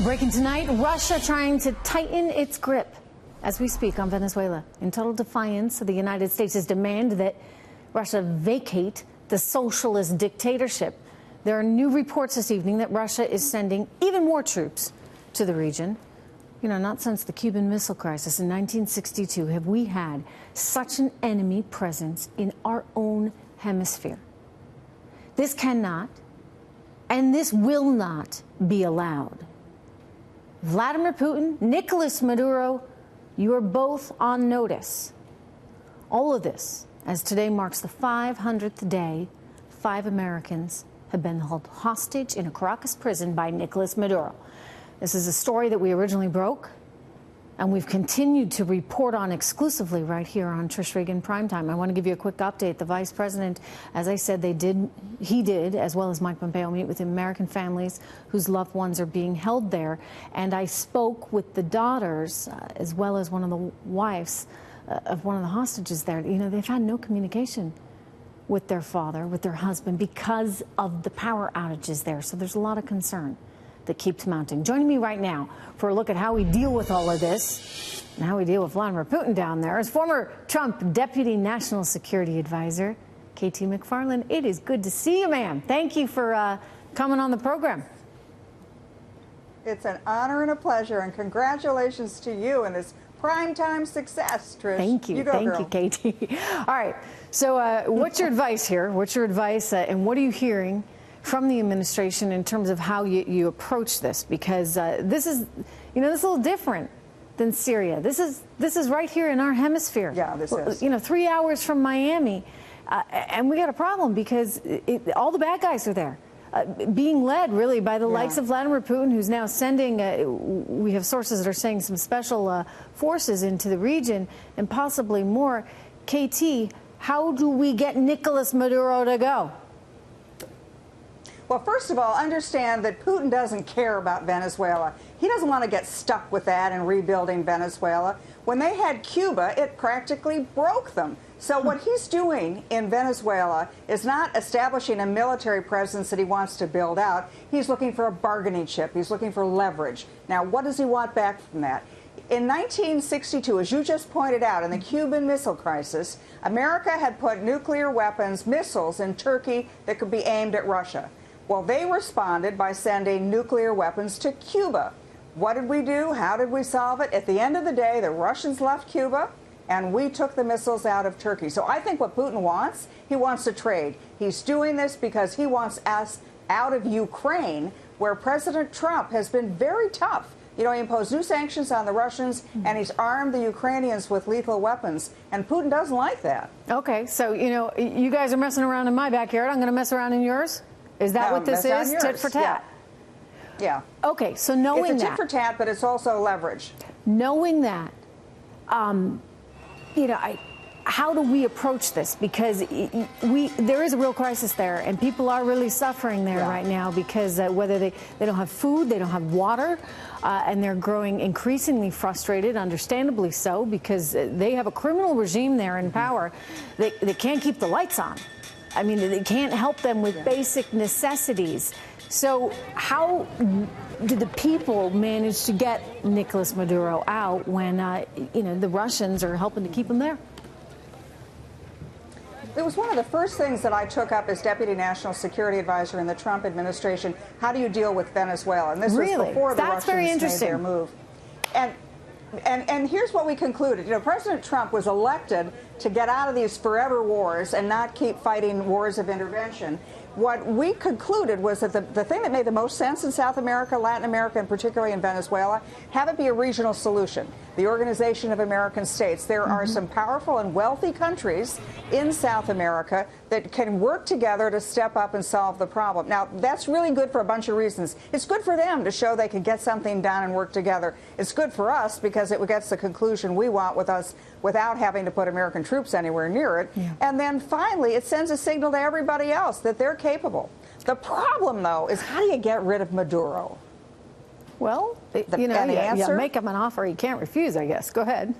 Breaking tonight, Russia trying to tighten its grip as we speak on Venezuela in total defiance of the United States' demand that Russia vacate the socialist dictatorship. There are new reports this evening that Russia is sending even more troops to the region. You know, not since the Cuban Missile Crisis in 1962 have we had such an enemy presence in our own hemisphere. This cannot and this will not be allowed. Vladimir Putin, Nicolas Maduro, you are both on notice. All of this, as today marks the 500th day 5 Americans have been held hostage in a Caracas prison by Nicolas Maduro. This is a story that we originally broke, and we've continued to report on exclusively right here on Trish Regan Primetime. I want to give you a quick update. The Vice President, as I said, he did, as well as Mike Pompeo, meet with American families whose loved ones are being held there. And I spoke with the daughters, as well as one of the wives of one of the hostages there. You know, they've had no communication with their father, with their husband, because of the power outages there. So there's a lot of concern that keeps mounting. Joining me right now for a look at how we deal with all of this and how we deal with Vladimir Putin down there is former Trump Deputy National Security Advisor, K.T. McFarland. It is good to see you, ma'am. Thank you for coming on the program. It's an honor and a pleasure, and congratulations to you and this primetime success, Trish. Thank you. Thank you, K.T. All right. So what's your advice here? What's your advice and what are you hearing from the administration in terms of how you approach this? Because this is, you know, this is a little different than Syria. This is right here in our hemisphere. Yeah, this is. You know, 3 hours from Miami. And we got a problem because all the bad guys are there. Being led, really, by the likes of Vladimir Putin, who's now sending, we have sources that are saying, some special forces into the region and possibly more. KT, how do we get Nicolas Maduro to go? Well, first of all, understand that Putin doesn't care about Venezuela. He doesn't want to get stuck with that and rebuilding Venezuela. When they had Cuba, it practically broke them. So what he's doing in Venezuela is not establishing a military presence that he wants to build out. He's looking for a bargaining chip. He's looking for leverage. Now, what does he want back from that? In 1962, as you just pointed out, in the Cuban Missile Crisis, America had put nuclear weapons, missiles in Turkey that could be aimed at Russia. Well, they responded by sending nuclear weapons to Cuba. What did we do? How did we solve it? At the end of the day, the Russians left Cuba, and we took the missiles out of Turkey. So I think what Putin wants, he wants to trade. He's doing this because he wants us out of Ukraine, where President Trump has been very tough. You know, he imposed new sanctions on the Russians, and he's armed the Ukrainians with lethal weapons, and Putin doesn't like that. Okay, so, you know, you guys are messing around in my backyard. I'm going to mess around in yours? Is that what this is? Tit for tat? Yeah. Okay, so knowing that. It's a tit for tat, but it's also leverage. Knowing that, you know, how do we approach this? Because there is a real crisis there, and people are really suffering there right now because whether they don't have food, they don't have water, and they're growing increasingly frustrated, understandably so, because they have a criminal regime there in power that can't keep the lights on. I mean, they can't help them with basic necessities. So how did the people manage to get Nicolas Maduro out when, you know, the Russians are helping to keep him there? It was one of the first things that I took up as Deputy National Security Advisor in the Trump administration. How do you deal with Venezuela? And this was before the Russians made their move. And here's what we concluded. You know, President Trump was elected to get out of these forever wars and not keep fighting wars of intervention. What we concluded was that the thing that made the most sense in South America, Latin America, and particularly in Venezuela, have it be a regional solution. The Organization of American States. There are some powerful and wealthy countries in South America that can work together to step up and solve the problem. Now, that's really good for a bunch of reasons. It's good for them to show they can get something done and work together. It's good for us because it gets the conclusion we want with us without having to put American troops anywhere near it. Yeah. And then finally, it sends a signal to everybody else that they're capable. The problem, though, is how do you get rid of Maduro? Well, you know, you make him an offer he can't refuse, I guess. Go ahead.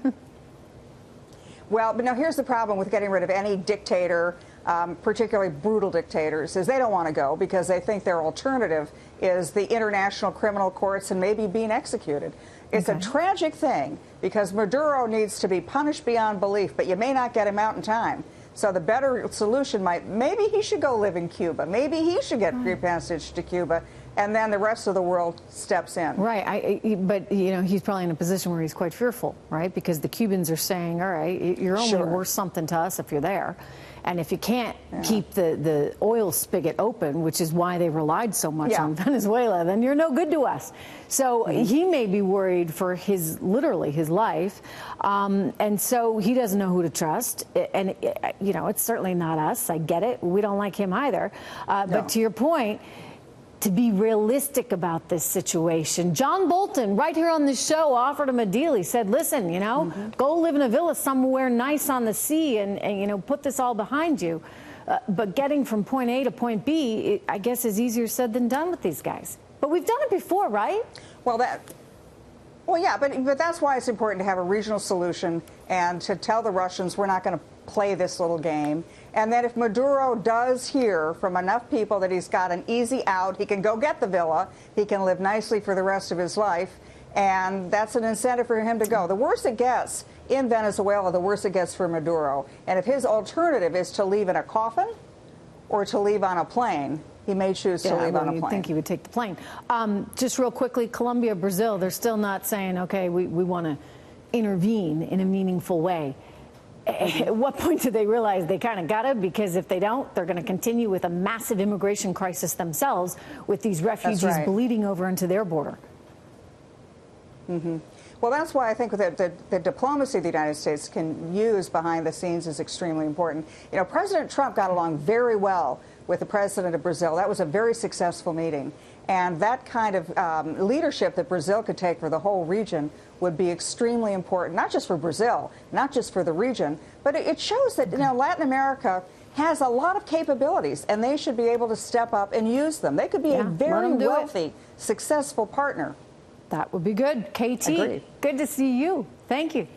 Well, but now here's the problem with getting rid of any dictator particularly brutal dictators, is they don't want to go because they think their alternative is the international criminal courts and maybe being executed. It's a tragic thing because Maduro needs to be punished beyond belief, but you may not get him out in time. So the better solution maybe he should go live in Cuba. Maybe he should get free passage to Cuba, and then the rest of the world steps in. Right, but you know, he's probably in a position where he's quite fearful, right? Because the Cubans are saying, all right, you're only worth something to us if you're there. And if you can't keep the oil spigot open, which is why they relied so much on Venezuela, then you're no good to us. So he may be worried for literally his life. And so he doesn't know who to trust. And, you know, it's certainly not us. I get it. We don't like him either. But to your point, to be realistic about this situation. John Bolton, right here on this show, offered him a deal. He said, listen, you know, go live in a villa somewhere nice on the sea and you know, put this all behind you. But getting from point A to point B, I guess, is easier said than done with these guys. But we've done it before, right? Well, yeah, but that's why it's important to have a regional solution and to tell the Russians we're not going to play this little game. And that if Maduro does hear from enough people that he's got an easy out, he can go get the villa, he can live nicely for the rest of his life, and that's an incentive for him to go. The worse it gets in Venezuela, the worse it gets for Maduro. And if his alternative is to leave in a coffin or to leave on a plane, he may choose to leave on a plane. You'd think he would take the plane. Just real quickly, Colombia, Brazil, they're still not saying, okay, we want to intervene in a meaningful way. At what point do they realize they kind of got to? Because if they don't, they're going to continue with a massive immigration crisis themselves with these refugees bleeding over into their border. Well, that's why I think that the diplomacy the United States can use behind the scenes is extremely important. You know, President Trump got along very well with the president of Brazil. That was a very successful meeting. And that kind of leadership that Brazil could take for the whole region would be extremely important, not just for Brazil, not just for the region, but it shows that, you know, Latin America has a lot of capabilities, and they should be able to step up and use them. They could be a very wealthy, successful partner. That would be good. KT, Agreed. Good to see you. Thank you.